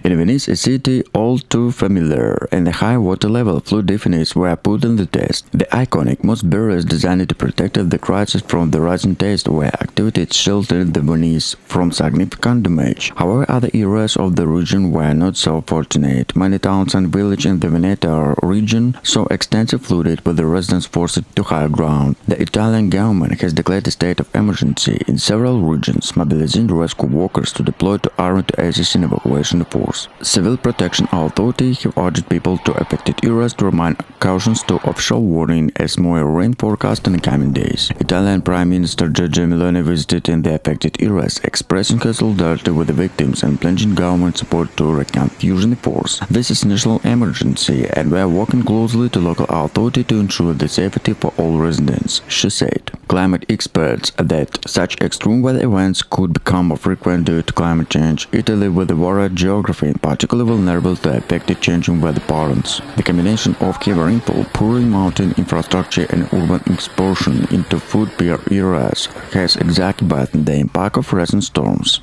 In Venice, a city all too familiar, and the high water level flood definitions were put on the test. The iconic most barriers designed to protect the crisis from the rising test were activities sheltered the Venice from significant damage. However, other areas of the region were not so fortunate. Many towns and villages in the Veneto region saw extensive flooding, with the residents forced to higher ground. The Italian government has declared a state of emergency in several regions, mobilizing rescue workers to deploy to army to assist in evacuation force. Civil protection authorities have urged people to affected areas to remain cautious to official warning as more rain forecast in the coming days. Italian Prime Minister Giorgia Meloni visited in the affected areas, expressing her solidarity with the victims and pledging government support to reconfuse the force. This is national emergency, and we are working closely to local authority to ensure the safety for all residents, she said. Climate experts that such extreme weather events could become more frequent due to climate change. Italy, with a varied geography, is particularly vulnerable to affected changing weather patterns. The combination of heavy rainfall, poor mountain infrastructure, and urban expansion into flood-prone areas has exacerbated the impact of recent storms.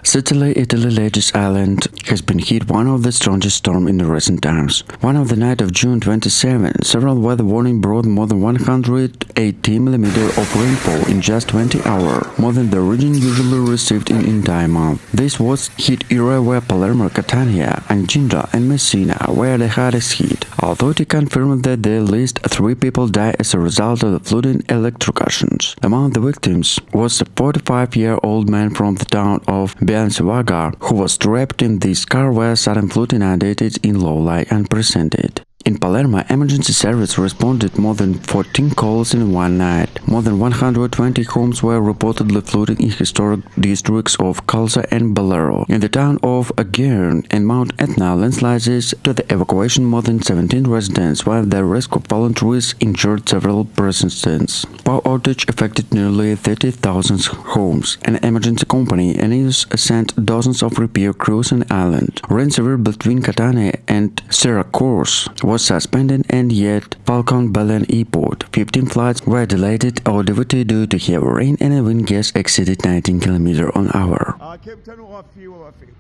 Sicily, Italy's largest island, has been hit one of the strongest storms in the recent times. One of the night of June 27, several weather warnings brought more than 180 mm of rainfall in just 20 hours, more than the region usually received in an entire month. This was hit area where Palermo, Catania, Angindra and Messina were the hardest hit. Authorities confirmed that at least 3 people died as a result of the flooding electrocutions. Among the victims was a 45-year-old man from the town of Biancivaga, who was trapped in this car where sudden flood inundated in low light and presented. In Palermo, emergency service responded more than 14 calls in one night. More than 120 homes were reportedly flooded in historic districts of Calza and Balero. In the town of Agern and Mount Etna, landslides to the evacuation more than 17 residents, while the rescue volunteers injured several persons. Power outage affected nearly 30,000 homes. An emergency company, Aeneas, sent dozens of repair crews on the island. Rain severe between Catania and Syracuse was suspended, and yet Falcon Belen Airport. 15 flights were delayed or diverted due to heavy rain, and the wind gusts exceeded 19 km/h. Cape Town wafika wafethu.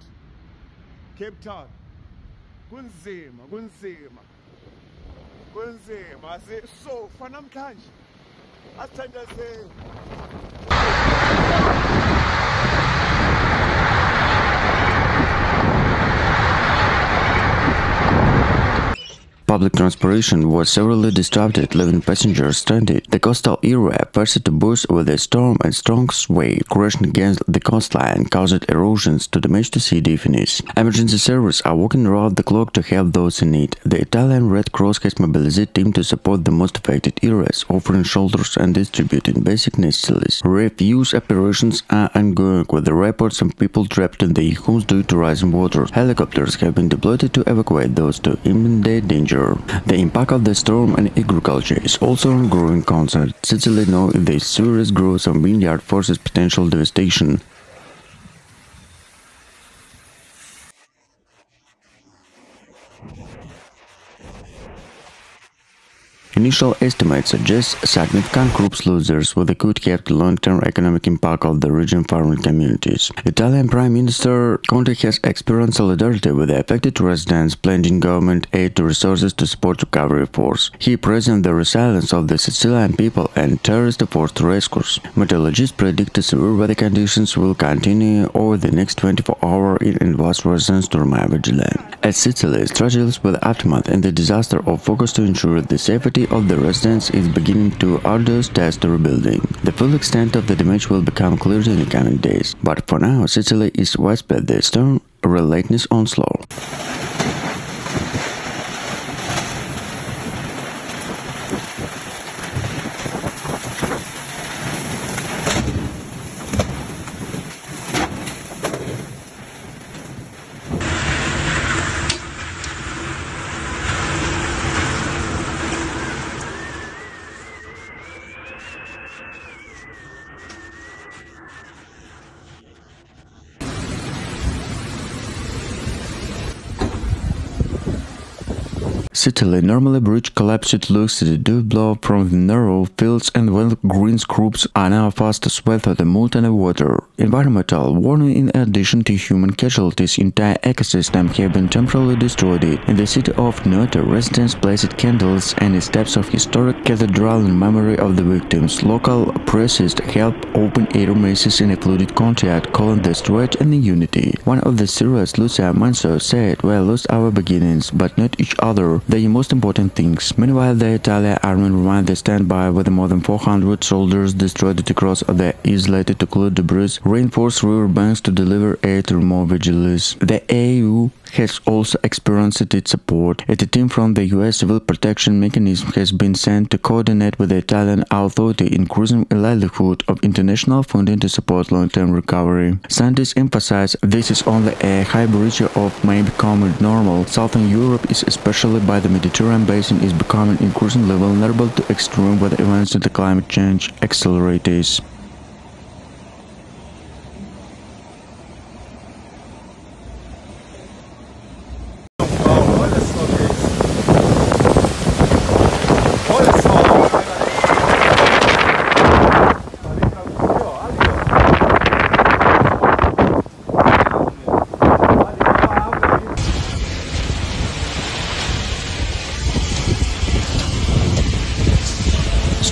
Cape Town. Kunzima, kunzima. Kunzima. So fanamhlanje. Asithandazeni. Public transportation was severely disrupted, leaving passengers stranded. The coastal area faced to burst with a storm and strong wave crashing against the coastline, caused erosions to damage the sea definitions. Emergency services are working around the clock to help those in need. The Italian Red Cross has mobilized a team to support the most affected areas, offering shelters and distributing basic necessities. Refuse operations are ongoing, with the reports of people trapped in their homes due to rising water. Helicopters have been deployed to evacuate those to imminent danger. The impact of the storm on agriculture is also a growing concern. Sicily knows the serious growth of vineyard forces potential devastation. Initial estimates suggest significant crops losers, with could have the long-term economic impact of the region farming communities. Italian Prime Minister Conte has experienced solidarity with the affected residents, pledging government aid to resources to support recovery efforts. He praised the resilience of the Sicilian people and terrorist forced rescues. Meteorologists predict severe weather conditions will continue over the next 24 hours and advise residents to remain vigilant. As Sicily struggles with the aftermath and the disaster of focus to ensure the safety of the residents is beginning to arduous task to rebuilding. The full extent of the damage will become clear in the coming days, but for now, Sicily is widespread the storm relentless onslaught. Sicily, normally bridge collapsed, looks at the dew blow from the narrow fields and when green groups are now fast aswell through the mud and the water. Environmental warning: in addition to human casualties, entire ecosystem have been temporarily destroyed. In the city of Noto, residents placed candles and steps of historic cathedral in memory of the victims. Local priests helped open air masses in a flooded courtyard, calling the stretch and the unity. One of the Syrians, Lucia Manso, said, "We lost our beginnings, but not each other, the most important things." Meanwhile, the Italian army remained the standby with more than 400 soldiers destroyed across the isolated to clear debris, reinforced river banks to deliver aid to remove vigilantes. The EU has also experienced its support. A team from the US Civil Protection Mechanism has been sent to coordinate with the Italian authority, increasing the livelihood of international funding to support long-term recovery. Scientists emphasize this is only a high bridge of may become normal. Southern Europe is, especially by the Mediterranean basin, is becoming increasingly vulnerable to extreme weather events and the climate change accelerators.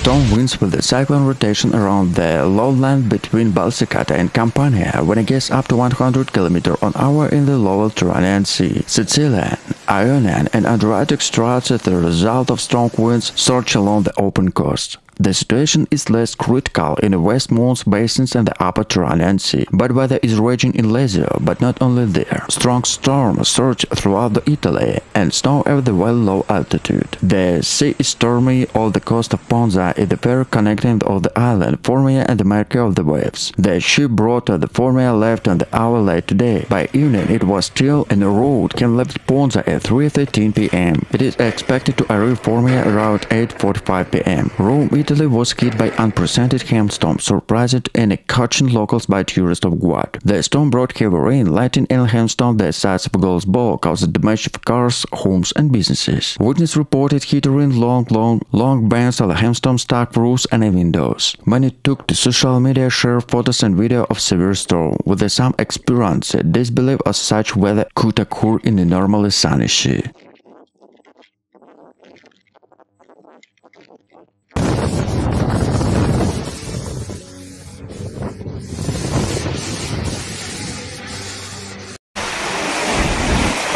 Strong winds with the cyclone rotation around the lowland between Basilicata and Campania when it gets up to 100 km/h in the lower Mediterranean Sea. Sicilian, Ionian and Adriatic straits are the result of strong winds surge along the open coast. The situation is less critical in the West Mons basins and the upper Mediterranean Sea, but weather is raging in Lazio, but not only there. Strong storms surge throughout Italy and snow at the well low altitude. The sea is stormy on the coast of Ponza is the ferry connecting of the island Formia and the marker of the waves. The ship brought to the Formia left an hour late today. By evening it was still and the road can left Ponza at 3:13 p.m. It is expected to arrive Formia around 8:45 p.m. Rome, Italy was hit by unprecedented hailstorm, surprised and catching locals by tourists of Guad. The storm brought heavy rain, lightning and hailstorm the size of a golf ball, caused damage of cars, homes and businesses. Witness reported hitting long bands of the hailstorm stuck roofs and windows. Many took to social media share photos and video of severe storm, with some experience disbelief as such weather could occur in a normally sunny sea.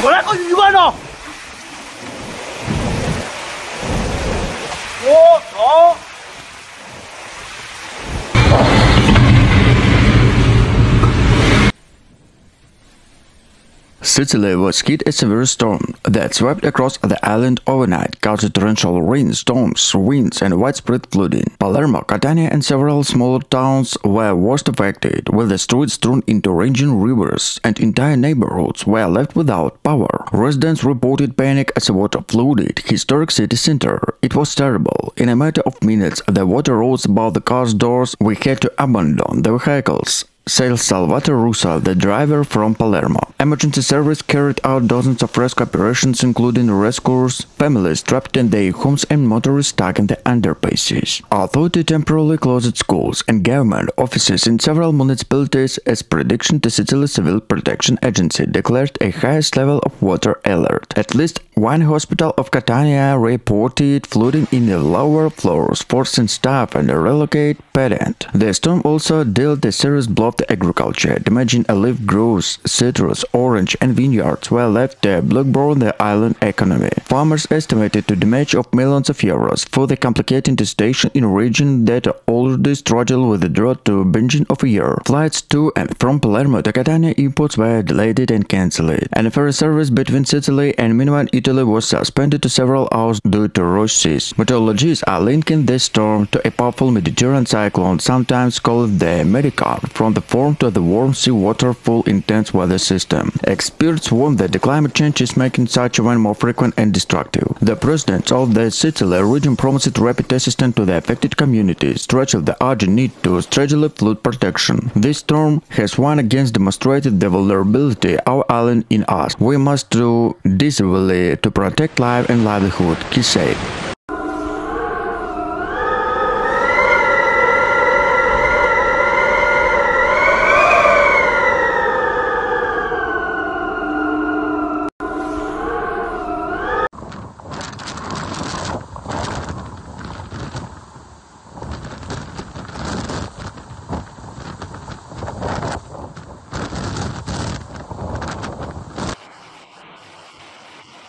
뭐라고 이거노? Sicily was hit a severe storm that swept across the island overnight, causing torrential rain, storms, winds, and widespread flooding. Palermo, Catania, and several smaller towns were worst affected, with the streets thrown into raging rivers, and entire neighborhoods were left without power. Residents reported panic as the water flooded historic city center. It was terrible. In a matter of minutes, the water rose above the car's doors. We had to abandon the vehicles, said Maria Russo, the driver from Palermo. Emergency service carried out dozens of rescue operations, including rescuers, families trapped in their homes and motorists stuck in the underpasses. Authority temporarily closed schools and government offices in several municipalities as prediction. The Sicily Civil Protection Agency declared a highest level of water alert. At least one hospital of Catania reported flooding in the lower floors, forcing staff and relocate patient. The storm also dealt a serious blow to agriculture, damaging olive groves, citrus, orange and vineyards, were left to blockburn the island economy. Farmers estimated to damage of millions of euros, further complicating the situation in a region that already struggled with the drought to binging of a year. Flights to and from Palermo to Catania airports were delayed and cancelled, and a ferry service between Sicily and meanwhile Italy was suspended to several hours due to rush seas. Meteorologists are linking this storm to a powerful Mediterranean cyclone, sometimes called the Medicon, from the formed to the warm seawater full intense weather system. Experts warn that the climate change is making such events more frequent and destructive. The president of the Sicily region promised rapid assistance to the affected communities, stretching the urgent need to tragically flood protection. This storm has once again demonstrated the vulnerability our island in us. We must do decisively to protect life and livelihood, he said.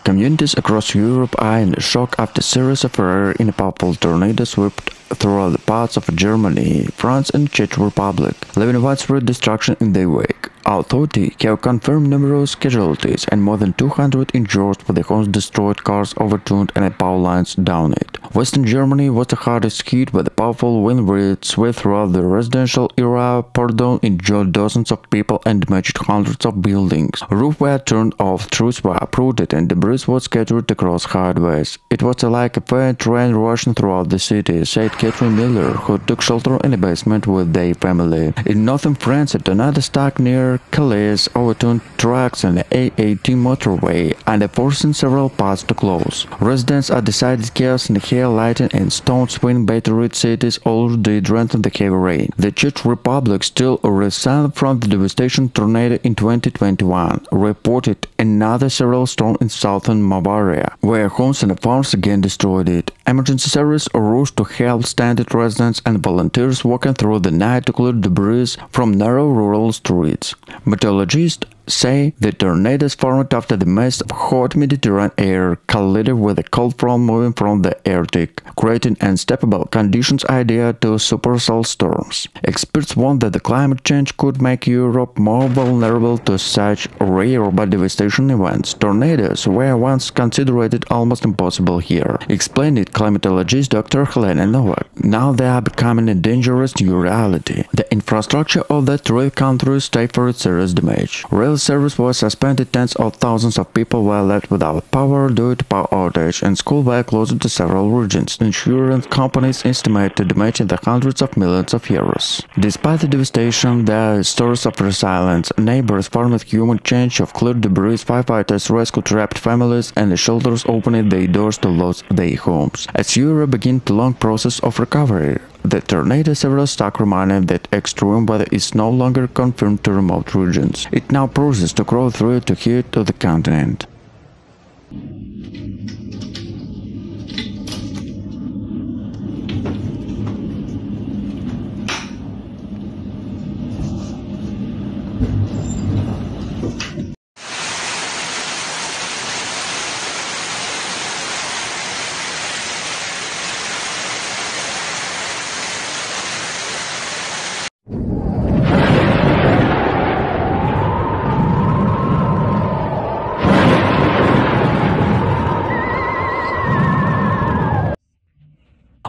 Communities across Europe are in shock after a series of rare and powerful tornadoes swept through parts of Germany, France and Czech Republic, leaving widespread destruction in their wake. Authorities have confirmed numerous casualties and more than 200 injured, with the homes destroyed, cars overturned and power lines downed. Western Germany was the hardest hit, with powerful wind which swept throughout the residential area, poured down, injured dozens of people and damaged hundreds of buildings. Roofs were turned off, trees were uprooted and debris was scattered across highways. It was like a faint rain rushing throughout the city, said Catherine Miller, who took shelter in a basement with their family. In northern France, a tornado stuck near Calais overturned trucks on the A18 motorway and forcing several paths to close. Residents are decided chaos in the hail, lightning and stones when battered cities already drenched in the heavy rain. The Czech Republic, still resilient from the devastation tornado in 2021, reported another severe storm in southern Bavaria, where homes and farms again destroyed it. Emergency services rushed to help stranded residents and volunteers working through the night to clear debris from narrow rural streets. Meteorologists say the tornadoes formed after the mist of hot Mediterranean air collided with a cold front moving from the Arctic, creating unstoppable conditions ideal to supercell storms. Experts warn that the climate change could make Europe more vulnerable to such rare but devastating events. Tornadoes were once considered almost impossible here, explained climatologist Dr. Helena Novak. Now they are becoming a dangerous new reality. The infrastructure of the three countries suffered serious damage. Rail service was suspended, tens of thousands of people were left without power due to power outage, and schools were closed to several regions. Insurance companies estimate the damage in the hundreds of millions of euros. Despite the devastation, there are stories of resilience. Neighbors formed human change of cleared debris, firefighters rescued trapped families, and the shelters opened their doors to lose their homes. As Europe begins the long process of recovery, the tornado several stuck reminded that extreme weather is no longer confined to remote regions. It now processes to grow through to here to the continent.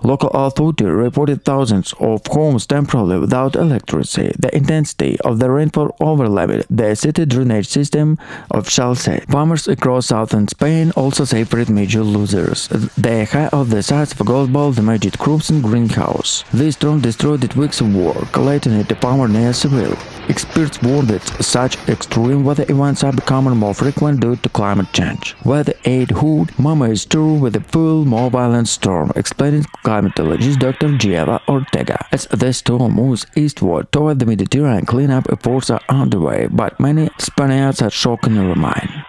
Local authorities reported thousands of homes temporarily without electricity. The intensity of the rainfall overlapped the city drainage system, officials said. Farmers across southern Spain also suffered major losses. The high of the size of a golf ball damaged crops and greenhouse. This storm destroyed weeks of work, leading it to farmer near Sicily. Experts warn that such extreme weather events are becoming more frequent due to climate change. Weather aid Hood Mama is true with a full, more violent storm, explaining climatologist Dr. Gieva Ortega. As the storm moves eastward toward the Mediterranean, cleanup efforts are underway, but many Spaniards are shockingly remain.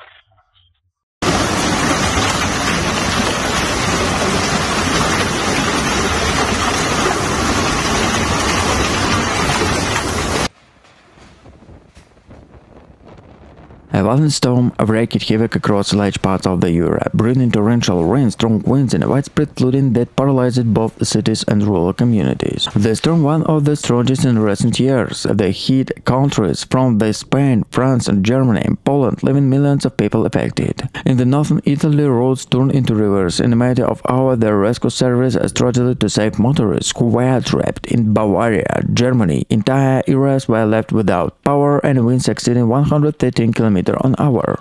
A violent storm wreaked havoc across large parts of the Europe, bringing torrential rain, strong winds, and widespread flooding that paralyzed both cities and rural communities. The storm, one of the strongest in recent years, that hit countries from Spain, France, and Germany and Poland, leaving millions of people affected. In the northern Italy, roads turned into rivers. In a matter of hours, the rescue service struggled to save motorists who were trapped. In Bavaria, Germany, entire areas were left without power and winds exceeding 113 km/h.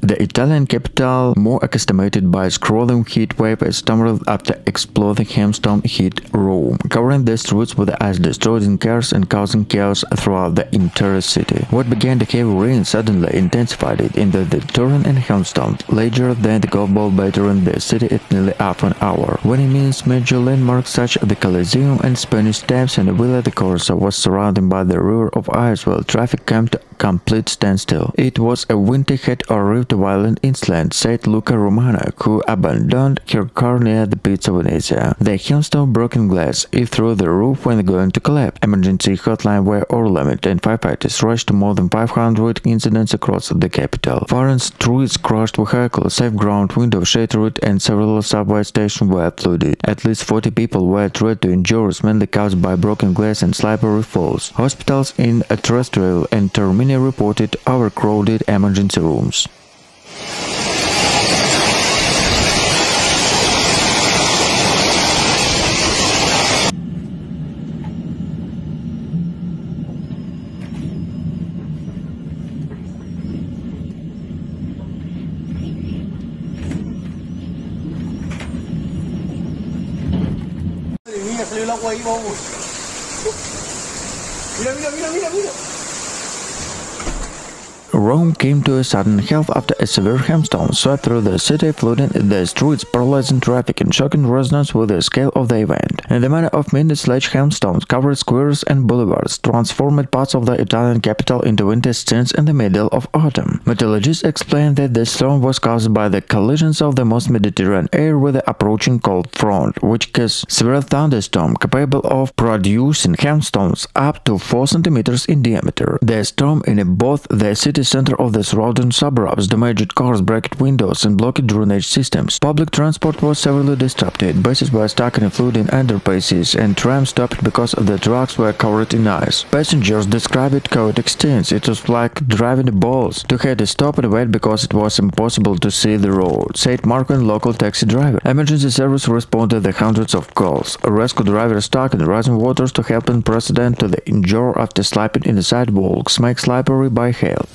The Italian capital, more accustomed by scrolling heat wave, stumbled after exploding hailstorm hit Rome, covering the streets with ice, destroying cars and causing chaos throughout the entire city. What began the heavy rain suddenly intensified into the torrent and hailstorm, larger than the golf ball, battering the city at nearly half an hour. When it means major landmarks such as the Colosseum and Spanish Steps and Villa de Corso was surrounded by the river of ice while traffic came to a complete standstill. It was a winter had arrived a violent incident, said Luca Romano, who abandoned her car near the Pizza Venezia. The hailstorm broke in glass it through the roof when going to collapse. Emergency hotline were overwhelmed and firefighters rushed to more than 500 incidents across the capital. Foreign streets crushed vehicles, safe ground windows shattered, and several subway stations were flooded. At least 40 people were treated to injuries, mainly caused by broken glass and slippery falls. Hospitals in Terrestrial and Termini reported overcrowded emergency rooms. Rome came to a sudden halt after a severe hailstorm swept through the city, flooding the streets, paralyzing traffic, and shocking residents with the scale of the event. In the matter of minutes, large hailstorms covered squares and boulevards, transformed parts of the Italian capital into winter scenes in the middle of autumn. Meteorologists explained that the storm was caused by the collisions of the most Mediterranean air with the approaching cold front, which caused severe thunderstorms capable of producing hailstorms up to 4 centimeters in diameter. The storm in both the city center of the surrounding suburbs damaged cars, broke windows, and blocked drainage systems. Public transport was severely disrupted. Buses were stuck in flooding underpasses, and trams stopped because the tracks were covered in ice. Passengers described it chaotic scenes. It was like driving balls. To had to stop and wait because it was impossible to see the road, said Marco, a local taxi driver. Emergency service responded to hundreds of calls. A rescue driver stuck in rising waters to help in precedent to the injured after slipping in the sidewalks, made slippery by hail.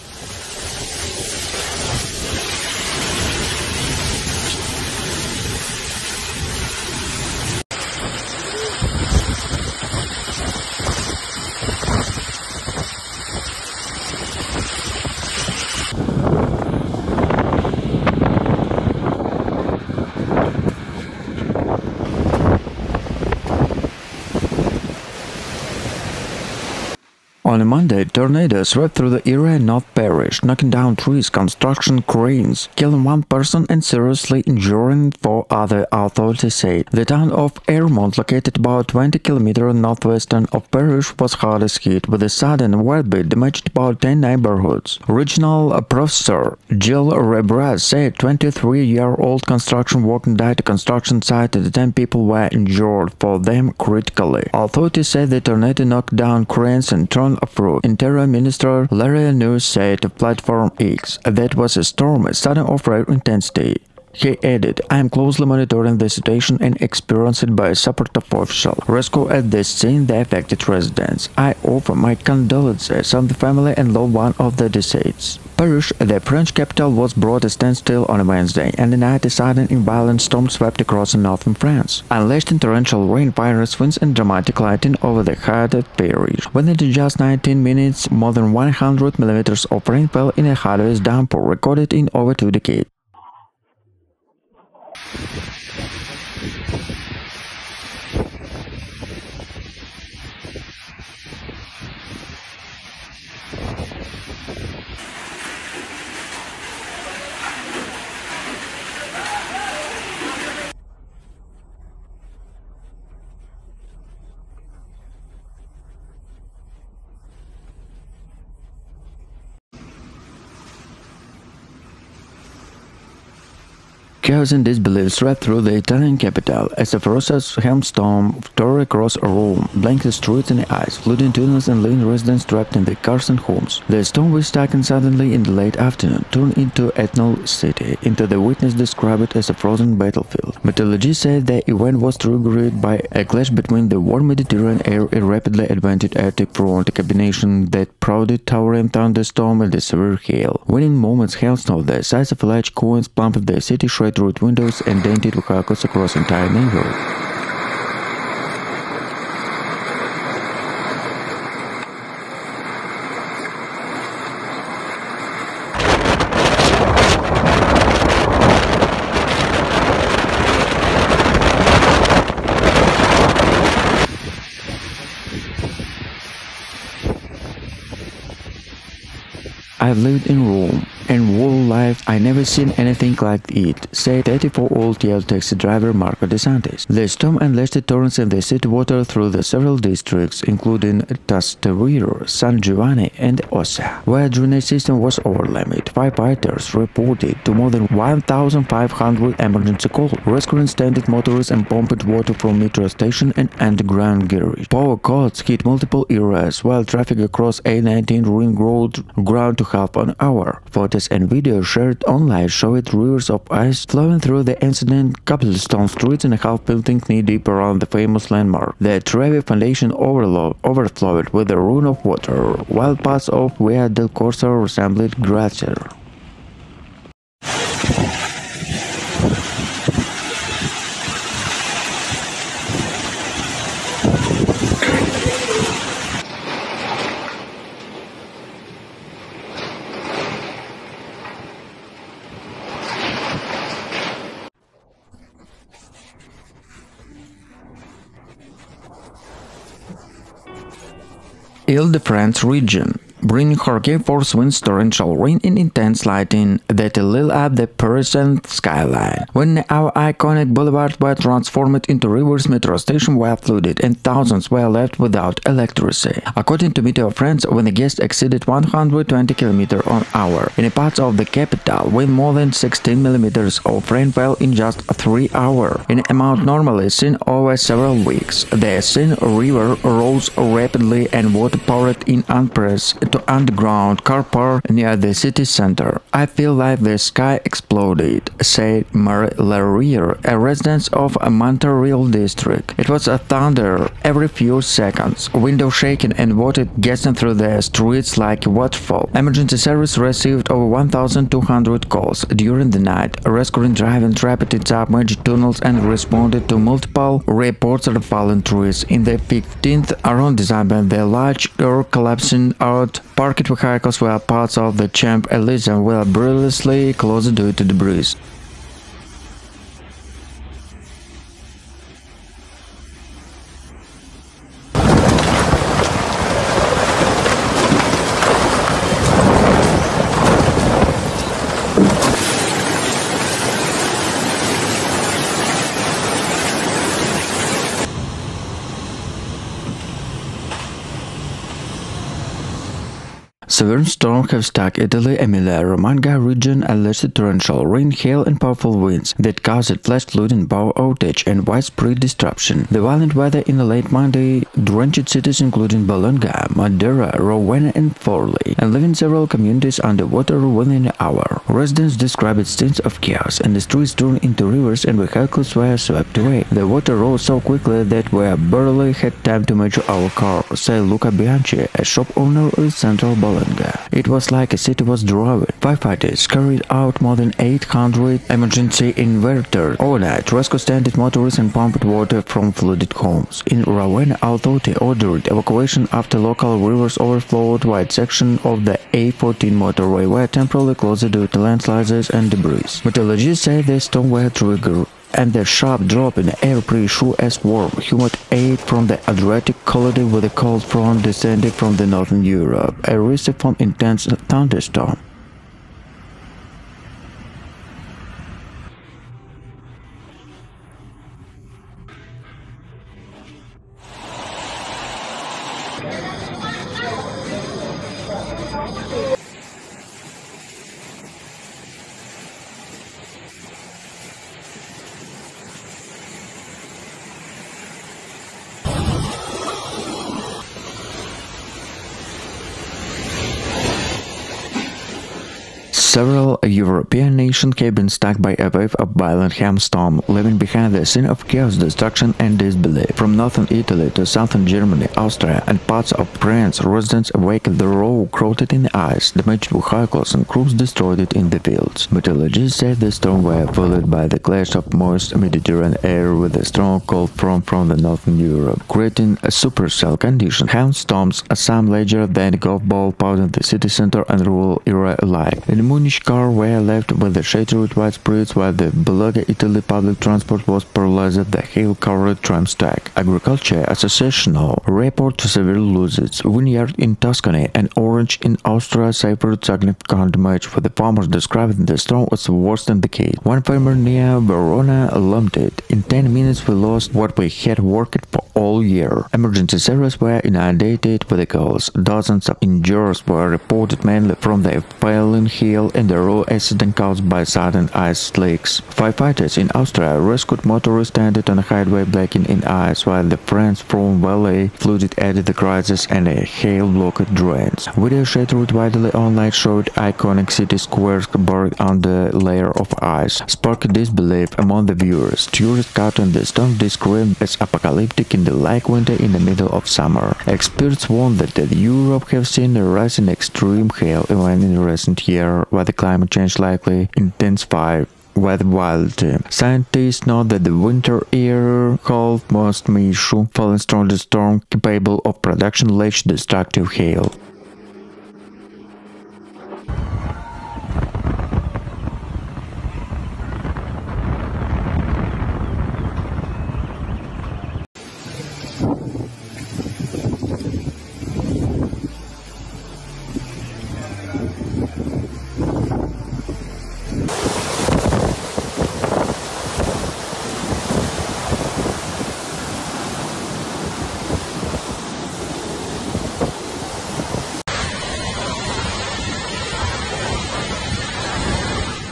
On a Monday, tornadoes swept through the area in North Parish, knocking down trees, construction cranes, killing one person and seriously injuring 4 others, authorities said. The town of Airmont, located about 20 km northwestern of Parish, was hardest hit, with a sudden whirlwind damaged about 10 neighborhoods. Regional professor Jill Rebraz said 23-year-old construction worker died at a construction site and 10 people were injured, for them critically. Authorities said the tornado knocked down cranes and turned off-road. Interior Minister Larry News said to Platform X that was a storm, a sudden of rare intensity. He added, "I am closely monitoring the situation and experienced by a supportive official. Rescue at the scene the affected residents. I offer my condolences on the family and loved one of the deceased." Paris, the French capital, was brought to standstill on a Wednesday, and the night a sudden and violent storm swept across northern France, unleashed in torrential rain, fires, winds, and dramatic lightning over the hearted ferry. Within just 19 minutes, more than 100 millimeters of rain fell in a hardest downpour recorded in over 2 decades. Chaos and disbelief swept through the Italian capital as a ferocious hailstorm tore across Rome, blanketing streets in ice, flooding tunnels and leaving residents trapped in their cars and homes. The storm which struck suddenly in the late afternoon turned into Eternal City, into the witness described it as a frozen battlefield. Meteorologists said the event was triggered by a clash between the warm Mediterranean air and rapidly advanced Arctic front, a combination that prodded towering thunderstorm and the severe hail. Within moments, hailstorm the size of large coins plummeted the city, shredded through windows and dented vehicles across the entire neighborhood. I've lived in Rome, and whole life I never seen anything like it, said 34-year-old Yale taxi driver Marco De Santis. The storm unleashed torrents in the city water through the several districts, including Trastevere, San Giovanni, and Ossa, where the drainage system was overwhelmed. Firefighters reported to more than 1,500 emergency calls, rescuing stranded motorists and pumped water from metro station and underground garage. Power cuts hit multiple areas, while traffic across A19 ring road ground to half an hour. Photos and videos shared online showed rivers of ice flowing through the incident, cobblestone streets and a half-building knee-deep around the famous landmark. The Trevi Foundation overflowed with a ruin of water, while parts of Via del Corso resembled glacier. Ile-de-France region, bringing hurricane force winds, torrential rain, and intense lightning that lit up the Parisian skyline. When our iconic boulevards were transformed into rivers, metro stations were flooded, and thousands were left without electricity. According to Meteo France, when the gusts exceeded 120 km/h in parts of the capital, with more than 16 millimeters of rain fell in just 3 hours, an amount normally seen over several weeks. The Seine River rose rapidly and water poured in unprecedented to underground car park near the city center. "I feel like the sky exploded," said Maria Russo, a resident of Montreal district. "It was a thunder every few seconds, windows shaking and water gushing through the streets like a waterfall." Emergency service received over 1,200 calls during the night, rescuing driving trapped in submerged tunnels and responded to multiple reports of fallen trees. In the 15th arrondissement, the large earth collapsing out parked vehicles were parts of the Champs-Élysées were perilously close due to debris. Severe storms have struck Italy, Emilia-Romagna region, alleged torrential rain, hail and powerful winds that caused flash flood and power outage and widespread disruption. The violent weather in the late Monday drenched cities including Bologna, Madeira, Ravenna and Forlì, and leaving several communities underwater within an hour. Residents described scenes of chaos, and the streets turned into rivers and vehicles were swept away. The water rose so quickly that we barely had time to measure our car, said Luca Bianchi, a shop owner in central Bologna. It was like a city was drowning. Firefighters carried out more than 800 emergency inverters overnight, rescued stranded motorists and pumped water from flooded homes. In Ravenna, authorities ordered evacuation after local rivers overflowed. Wide sections of the A14 motorway were temporarily closed due to landslides and debris. Meteorologists say the storm was triggered and the sharp drop in the air pressure as warm, humid air from the Adriatic collided with a cold front descending from the northern Europe, a risk from intense thunderstorm. Several European nations have been struck by a wave of violent hailstorm, leaving behind the scene of chaos, destruction and disbelief. From northern Italy to southern Germany, Austria and parts of France, residents awakened the road crowded in ice, damaged vehicles and crews destroyed it in the fields. Meteorologists say the storm were followed by the clash of moist Mediterranean air with a strong cold front from the northern Europe, creating a supercell condition. Hailstorms are some larger than a golf ball, pounding the city center and rural area alike. In Munich, cars were left with the shattered widespread, while the Bologna, Italy public transport was paralyzed. The hail-covered tram stack. Agriculture Association report severe losses. Vineyard in Tuscany and orange in Austria suffered significant damage, for the farmers described the storm was worse than the case. One farmer near Verona lamented, "In 10 minutes we lost what we had worked for all year." Emergency services were inundated with calls. Dozens of injuries were reported, mainly from the falling hail and the raw accident caused by sudden ice flakes. Firefighters in Austria rescued motorists stranded on a highway blackened in ice, while the France-Frome Valley flooded added the crisis and a hail-blocked drains. Video shattered widely online showed iconic city squares buried under a layer of ice, sparked disbelief among the viewers. Tourists caught in the storm described as apocalyptic in the like winter in the middle of summer. Experts warned that Europe have seen a rise in extreme hail events in recent years, while the climate change likely intensify with wildly. Scientists know that the winter air cold most may issue falling stronger storm capable of production large destructive hail.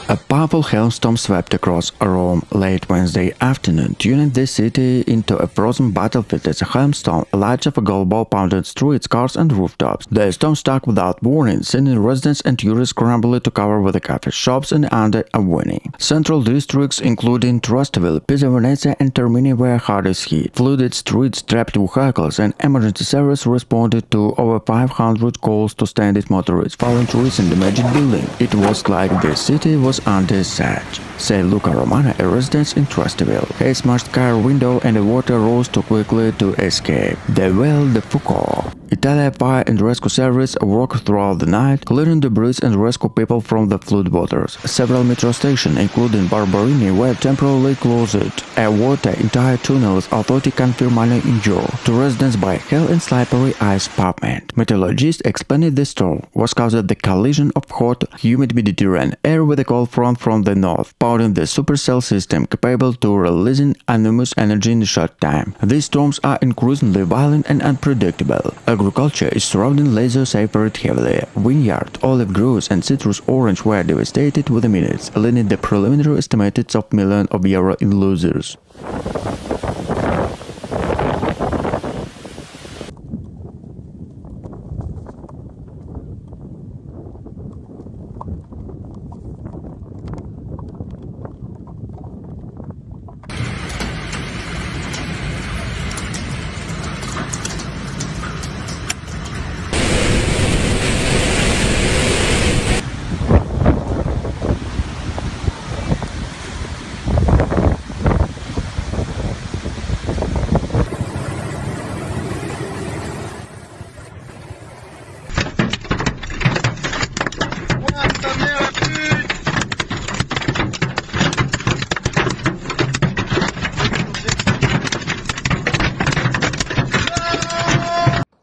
A powerful hailstorm swept across Rome late Wednesday afternoon, turning the city into a frozen battlefield as a hailstorm, a large of a golf ball pounded streets, cars and rooftops. The storm struck without warning, sending residents and tourists scrambling to cover with the cafes, shops and under a warning. Central districts including Trastevere, Pisa, Venezia and Termini were hardest hit. Flooded streets, trapped vehicles and emergency service responded to over 500 calls to stranded motorists, fallen trees and damaged buildings. It was like the city was under siege, said Luca Romano, a resident in Trastevere. He smashed car window and the water rose too quickly to escape. The Well de Foucault. Italian Fire and Rescue Service worked throughout the night, clearing debris and rescue people from the floodwaters. Several metro stations, including Barberini, were temporarily closed. A water entire tunnels, authority confirmed minor injury to residents by hail and slippery ice pavement. Meteorologists explained the storm was caused by the collision of hot, humid Mediterranean air with a cold front from the north, powering the supercell system capable to releasing enormous energy in a short time. These storms are increasingly violent and unpredictable. A Agriculture is surrounding Lazio suffered heavily. Vineyard, olive groves and citrus orange were devastated within minutes, leading the preliminary estimated of millions of euro in losses.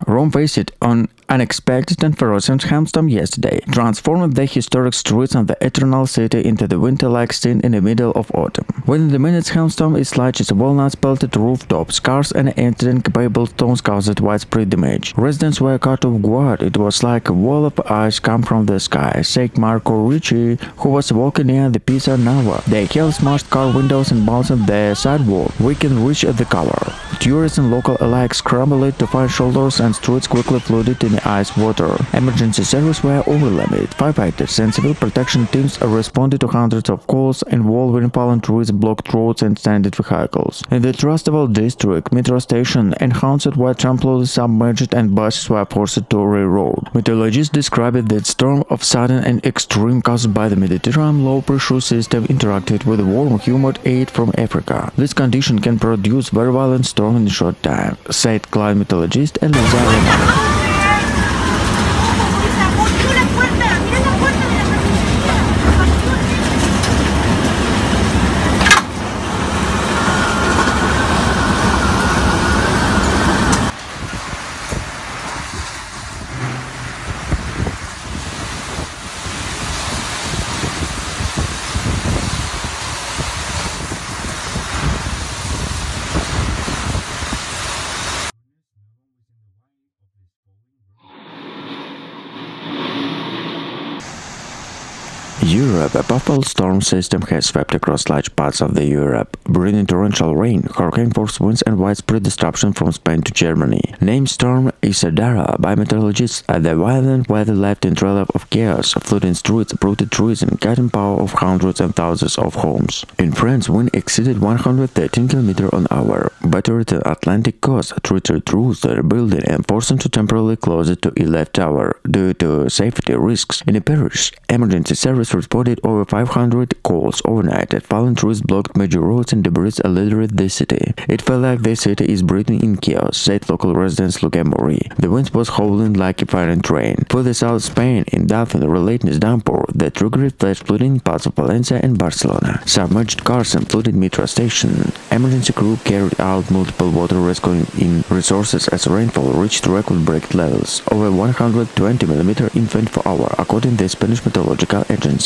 Rome faced an unexpected and ferocious hailstorm yesterday, transforming the historic streets of the Eternal City into the winter-like scene in the middle of autumn. Within the minutes, hailstorm is large as walnuts pelted rooftops, cars and accident-capable stones caused widespread damage. Residents were caught off guard. It was like a wall of ice come from the sky, said Marco Ricci, who was walking near the Pisa Nava. The hail smashed car windows and bounced the sidewalk. We can reach the cover. Tourists and local alike scrambled to find shoulders and streets quickly flooded in ice water. Emergency services were overwhelmed. Firefighters and civil protection teams responded to hundreds of calls involving fallen trees, blocked roads and stranded vehicles. In the Trastevere district, metro station and houses were temporarily submerged and buses were forced to reroute. Meteorologists described the storm of sudden and extreme caused by the Mediterranean low-pressure system interacted with warm, humid air from Africa. This condition can produce very violent storms in a short time, said climatologist Elisa Romano. Europe, a powerful storm system has swept across large parts of the Europe, bringing torrential rain, hurricane-force winds and widespread disruption from Spain to Germany. Named Storm Isadora by meteorologists, the violent weather left a trail of chaos, flooding streets, uprooted trees and cutting power of hundreds and thousands of homes. In France, wind exceeded 113 km/h, battered the Atlantic coast, triggered roofs, rebuilding and forcing to temporarily close it to Eiffel Tower due to safety risks. In Paris, emergency service reported over 500 calls overnight as fallen trees blocked major roads and debris littered the city. It felt like the city is breathing in chaos, said local resident Luca Mori. The wind was howling like a violent rain. Further south Spain, in Dolphin, a relentless downpour that triggered flash flooding in parts of Valencia and Barcelona. Submerged cars and flooded metro station. Emergency crew carried out multiple water rescuing in resources as rainfall reached record-breaking levels, over 120 mm in 24 hours, according to the Spanish Meteorological Agency.